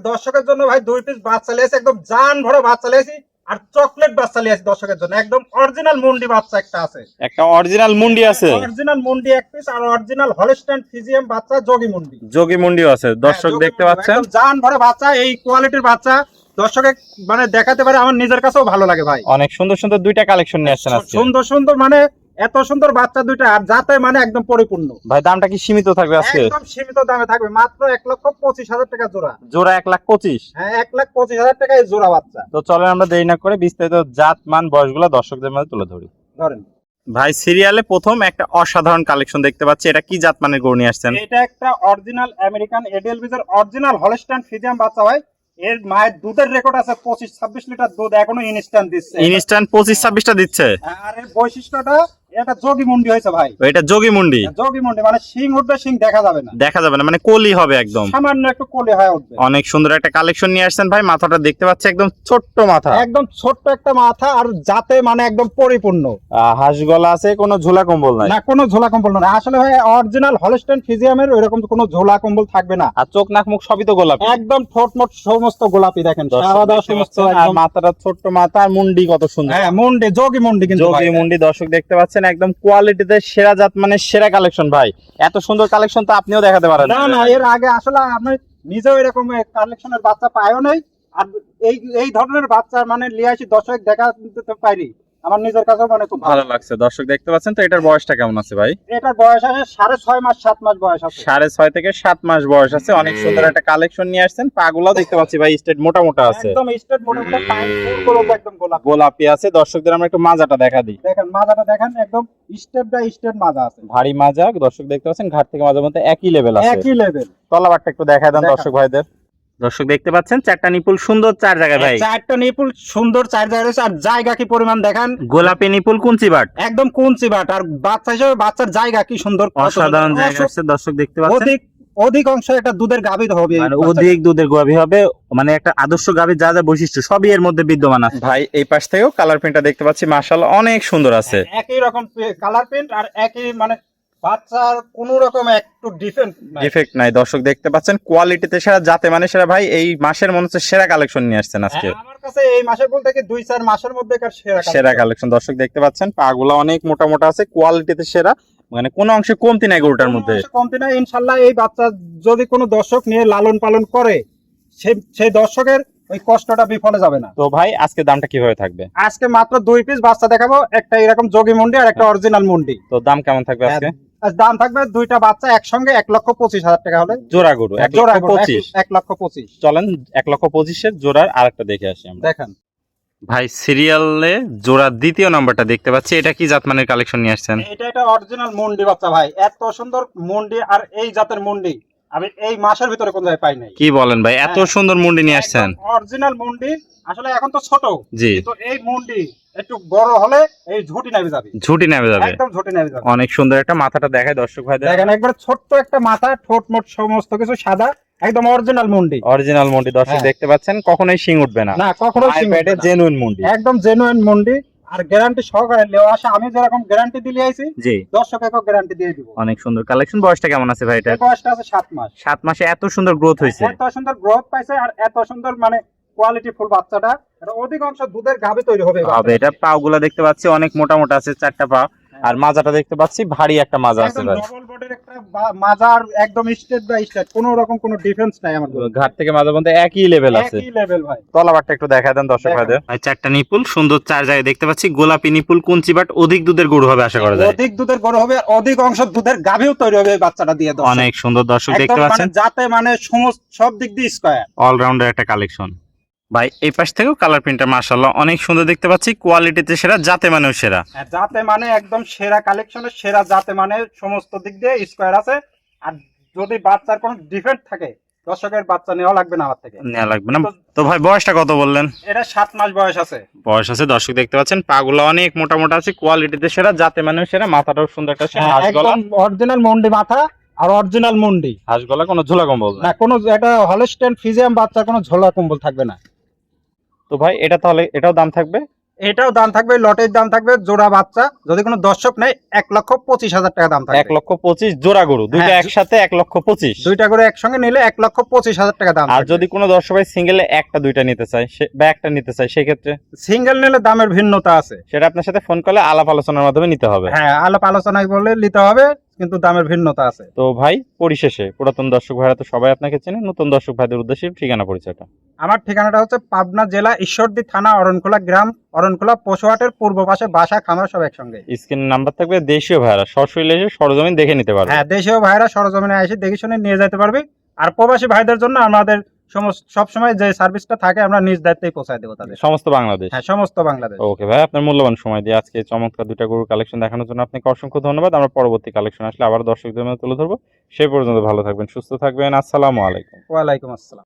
দর্শকের জন্য ভাই 2 পিস বাচ্চা লিয়েছি, একদম জান ভরা বাচ্চা লিয়েছি আর চকলেট বাচ্চা লিয়েছি দর্শকের জন্য। একদম অরিজিনাল মুন্ডি বাচ্চা একটা আছে, একটা অরিজিনাল মুন্ডি আছে, অরিজিনাল মুন্ডি এক পিস, আর অরিজিনাল হলস্টাইন ফ্রিজিয়ান বাচ্চা যোগী মুন্ডি, যোগী মুন্ডিও আছে দর্শক দেখতে পাচ্ছেন। একদম জান ভরা বাচ্চা, এই কোয়ালিটির বাচ্চা দর্শকে মানে দেখাতে পারে, আমার নিজের কাছেও ভালো লাগে ভাই। অনেক সুন্দর সুন্দর দুইটা কালেকশন নিয়ে আসছেন আজকে, সুন্দর সুন্দর মানে এত সুন্দর বাচ্চা দুইটা, আর যাতে মানে একদম পরিপূর্ণ। ভাই দামটা কি সীমিত থাকবে আজকে? একদম সীমিত দামে থাকবে, মাত্র 1,25,000 টাকা জোড়া। জোড়া 1,25,000? হ্যাঁ, 1,25,000 টাকায় জোড়া বাচ্চা। তো চলেন আমরা দেরি না করে বিস্তারিত জাত মান বয়সগুলো দর্শকদের মাঝে তুলে ধরি। ধরেন ভাই সিরিয়ালে প্রথম একটা অসাধারণ কালেকশন দেখতে পাচ্ছি, এটা কি জাত মানের গরু নিয়ে আসছেন? এটা একটা অরিজিনাল আমেরিকান এডিএলবিজের অরিজিনাল হলস্টাইন ফ্রিজিয়ান বাচ্চা ভাই। এর মায়ের দুধের রেকর্ড আছে 25-26 লিটার দুধ এখনো ইনস্ট্যান্ট দিচ্ছে, ইনস্ট্যান্ট 25-26টা দিচ্ছে। আর এর বৈশিষ্ট্যটা এটা যোগী মুন্ডি হয়েছে ভাই। এটা যোগী মুন্ডি? যোগী মুন্ডি মানে শিং উঠবে, শিং দেখা যাবে না, দেখা যাবে না, মানে কলি হবে একদম, সামান্য একটু কলি হয়ে উঠবে। অনেক সুন্দর একটা কালেকশন নিয়ে আসছেন ভাই। মাথাটা দেখতে পাচ্ছি একদম ছোট্ট মাথা, একদম ছোট্ট একটা মাথা, আর যাতে মানে একদম পরিপূর্ণ। হাঁস গলা আছে, কোনো ঝোলা কম্বল নাই? না, কোনো ঝোলা কম্বল না, আসলে ভাই অরিজিনাল হলস্টাইন ফ্রিজিয়ামের ওইরকম কোনো ঝোলা কম্বল থাকবে না। আর চোখ নাক মুখ সবই তো গোলাপি, একদম ঠোঁট মোট সমস্ত গোলাপি, দেখেন সমস্ত। আর মাথাটা ছোট্ট মাথা, আর মুন্ডি কত সুন্দর। হ্যাঁ, মুন্ডি যোগী মুন্ডি, কিন্তু যোগী মুন্ডি দর্শক দেখতে পাচ্ছেন, একদম কোয়ালিটিতে সেরা জাত মানে সেরা কালেকশন ভাই। এত সুন্দর কালেকশন তো আপনিও দেখাতে পারেন না না, এর আগে আসলে আমি নিজেও এরকম কালেকশনের বাচ্চা পাইও নাই, আর এই ধরনের বাচ্চা মানে লিয়ে আসি দর্শক দেখাতে পারি, আমার নিজের কাছেও মানে খুব ভালো লাগছে। দর্শক দেখতে পাচ্ছেন, তো এটার বয়সটা কেমন আছে ভাই? এটার বয়স আছে 6.5 মাস 7 মাস বয়স আছে। 6.5 থেকে 7 মাস বয়স আছে। অনেক সুন্দর একটা কালেকশন নিয়ে আসছেন। পাগুলাও দেখতে পাচ্ছি ভাই স্টেট মোটা মোটা আছে, একদম স্ট্রেট মোটা মোটা পাইন ফুল একদম গোলাপি গোলাপি আছে। দর্শকদের আমরা একটু মাজাটা দেখা দিই। দেখেন মাজাটা দেখেন, একদম স্টেপ বাই স্টেপ মাজা আছে, ভারী মাজা দর্শক দেখতে পাচ্ছেন, ঘাট থেকে মাজার মধ্যে একই লেভেল আছে, একই লেভেল। তলাবারটা একটু দেখায় দেন দর্শক ভাইদের। দর্শক দেখতে পাচ্ছেন চারটা নিপুল সুন্দর চার জায়গায় ভাই, চারটা নিপুল সুন্দর চার জায়গায় রয়েছে, আর জায়গা কি পরিমাণ দেখেন, গোলাপি নিপুল কুঞ্চি বাট, একদম কুঞ্চি বাট, আর বাচ্চা হিসেবে বাচ্চার জায়গা কি সুন্দর, অসাধারণ জায়গা আছে দর্শক দেখতে পাচ্ছেন। অধিক অংশ এটা দুধের গাভী হবে, মানে অধিক দুধের গাভী হবে, মানে একটা আদর্শ গাভীর যা যা বৈশিষ্ট্য সবই এর মধ্যে বিদ্যমান আছে ভাই। এই পাশ থেকেও কালার প্রিন্টটা দেখতে পাচ্ছি, মাশাআল্লাহ অনেক সুন্দর আছে, একই রকম কালার প্রিন্ট, আর একই মানে বাচ্চার কোনো রকম একটু ডিফেক্ট নাই। দর্শক দেখতে পাচ্ছেন কোয়ালিটিতে সেরা, জাতে মানে সেরা ভাই। এই মাসের মনে হচ্ছে সেরা কালেকশন নিয়ে আসছেন আজকে আমার কাছে, এই মাসের বলতে কি 2-4 মাসের মধ্যে সেরা কালেকশন। দর্শক দেখতে পাচ্ছেন পাগুলা অনেক মোটা মোটা আছে, কোয়ালিটিতে সেরা, মানে কোনো অংশে কমতি নাই গরুটার মধ্যে, কমতি নাই। ইনশাআল্লাহ এই বাচ্চা যদি কোনো দর্শক নিয়ে লালন পালন করে, সেই দর্শকের ওই কষ্টটা বিফলে যাবে না। তো ভাই আজকে দামটা কিভাবে থাকবে? আজকে মাত্র 2 পিস বাচ্চা দেখাবো, একটা এরকম যোগী মুন্ডি আর একটা অরিজিনাল মুন্ডি। তো দাম কেমন থাকবে আজকে? দাম থাকবে দুইটা বাচ্চা একসঙ্গে 1,25,000 টাকা হলে জোড়া গরু, 1,25,000। 1,25,000। চলেন 1,25,000 জোড়ার আরেকটা দেখে আসি আমরা। দেখেন ভাই সিরিয়ালে জোড়ার দ্বিতীয় নাম্বারটা দেখতে পাচ্ছি, এটা কি জাতমানের কালেকশন নিয়ে আসছেন? এটা অরিজিনাল মুন্ডি বাচ্চা ভাই, এত সুন্দর মুন্ডি, আর এই জাতের মুন্ডি আমি এই মাসের ভিতরে কোন জায়গায় পাই নাই। কি বলেন ভাই, এত সুন্দর মুন্ডি নিয়ে আসছেন? অরিজিনাল মুন্ডি, আসলে এখন তো ছোট, জি, তো এই মুন্ডি একটু বড় হলে এই ঝুটি নেবে যাবে, ঝুটি নেবে যাবে, একদম ঝুটি নেবে যাবে। অনেক সুন্দর একটা মাথাটা দেখায় দর্শক ভাই দেখেন, একবার ছোট্ট একটা মাথা, ঠোঁট মোট সমস্ত কিছু সাদা, একদম অরিজিনাল মুন্ডি। অরিজিনাল মুন্ডি দর্শক দেখতে পাচ্ছেন, কখনোই শিং উঠবে না, না কখনো শিং উঠবে না, জেনুইন মুন্ডি, একদম জেনুইন মুন্ডি, আর গ্যারান্টি সহকারে লেওয়া আসে। আমি যেরকম গ্যারান্টি দিলে আইছি, জি দর্শকেও গ্যারান্টি দিয়ে দিব। অনেক সুন্দর কালেকশন। বয়সটা কেমন আছে ভাই এটা? বয়সটা আছে 7 মাস। 7 মাসে এত সুন্দর গ্রোথ হয়েছে, এত সুন্দর গ্রোথ পাইছে, আর এত সুন্দর মানে কোয়ালিটি ফুল বাচ্চাটা, এটা অধিকাংশ দুধের গাভী তৈরি হবে। এটা পাগুলা দেখতে পাচ্ছি অনেক মোটা মোটা আছে, 4টা পা, আর মাজাটা দেখতে পাচ্ছি ভারী একটা মাজা আছে ভাই, ডবল বডির একটা মাজার, একদম স্ট্রেট বাই স্ট্রেট, কোনো রকম কোনো ডিফারেন্স নাই আমার গরু। ঘাট থেকে মাজার মধ্যে একই লেভেল আছে, একই লেভেল ভাই। তলাবারটা একটু দেখা দেন দর্শক ভাইদের। ভাই 4টা নিপুল সুন্দর, 4 জায়গায় দেখতে পাচ্ছি গোলাপি নিপুল কুঞ্চি বাট, অধিক দুধের গরু হবে আশা করা যায়, অধিক দুধের গরু হবে, অধিক অংশ দুধের গাভীও তৈরি হবে এই বাচ্চাটা দিয়ে। অনেক সুন্দর দর্শক দেখতে পাচ্ছেন, যাতে মানে সমস্ত সব দিক দিয়ে স্কয়ার, অলরাউন্ডার একটা কালেকশন ভাই। এই পাশ থেকেও কালার প্রিন্টটা মাশাআল্লাহ অনেক সুন্দর দেখতে পাচ্ছি, কোয়ালিটিতে সেরা, জাতে মানেও সেরা। যাতে মানে একদম সেরা কালেকশনের সেরা, জাতে মানে সমস্ত দিক দিয়ে স্কয়ার আছে। আর যদি বাচ্চার কোনো ডিফেক্ট থাকে, দর্শকের বাচ্চা নেওয়া লাগবে না, আমার থেকে নেওয়া লাগবে না। তো ভাই বয়সটা কত বললেন? এটা 7 মাস বয়স আছে। বয়স আছে দর্শক দেখতে পাচ্ছেন, পাগুলো অনেক মোটা মোটা আছে, কোয়ালিটিতে সেরা, জাতে মানেও সেরা, মাথাটাও সুন্দর একটা সেরা, একদম অরিজিনাল মুন্ডি মাথা, আর অরিজিনাল মুন্ডি, হাঁস গলা, কোনো ঝোলা কম্বল না, কোনো এটা হলস্টাইন ফ্রিজিয়ান বাচ্চা, কোনো ঝোলা কম্বল থাকবে না। তো ভাই এটা তাহলে এটাও দাম থাকবে? এটাও দাম থাকবে, লটের দাম থাকবে জোড়া বাচ্চা, যদি কোনো দর্শক নেয় 1,25,000 টাকা দাম থাকবে। 1,25,000 জোড়া গরু, দুইটা হ্যাঁ। একসাথে 1,25,000। দুইটা করে একসঙ্গে নিলে 1,25,000 টাকা দাম আর থাকবে। যদি কোনো দর্শক ভাই সিঙ্গেলে একটা দুইটা নিতে চায় বা একটা নিতে চায়, সেক্ষেত্রে সিঙ্গেল নিলে দামের ভিন্নতা আছে। সেটা আপনার সাথে ফোন করলে আলাপ আলোচনার মাধ্যমে নিতে হবে। হ্যাঁ, আলাপ আলোচনায় বলে নিতে হবে, কিন্তু দামের ভিন্নতা আছে। তো ভাই পরিশেষে পুরাতন দর্শক ভাইরা তো সবাই আপনাকে চেনে, নতুন দর্শক ভাইদের উদ্দেশ্যে ঠিকানা পরিচয়টা। আমার ঠিকানাটা হচ্ছে পাবনা জেলা ঈশ্বরদী থানা অরণখোলা গ্রাম, অরণখোলা পশুহাটের পূর্ব পাশে বাসা খামার সব একসঙ্গে। স্ক্রিনের নাম্বার থাকবে, দেশীয় ভাইরা সরাসরি এসে সরজমিন দেখে নিতে পারবে। হ্যাঁ, দেশীয় ভাইরা সরজমিনে এসে দেখে শুনে নিয়ে যেতে পারবে। আর প্রবাসী ভাইদের জন্য আমাদের সবসময় যে সার্ভিসটা থাকে আমরা নিজ দায়িত্বেই পৌঁছায় দেবো তাদের। সমস্ত বাংলাদেশ। হ্যাঁ, সমস্ত বাংলাদেশ। ওকে ভাই, আপনার মূল্যবান সময় দিয়ে আজকে চমৎকার দুইটা গরুর কালেকশন দেখানোর জন্য আপনাকে অসংখ্য ধন্যবাদ। আমরা পরবর্তী কালেকশন আসলে আবার দর্শকদের মধ্যে তুলে ধরবো। সেই পর্যন্ত ভালো থাকবেন, সুস্থ থাকবেন। আসসালামু আলাইকুম। ওয়ালাইকুম আসসালাম।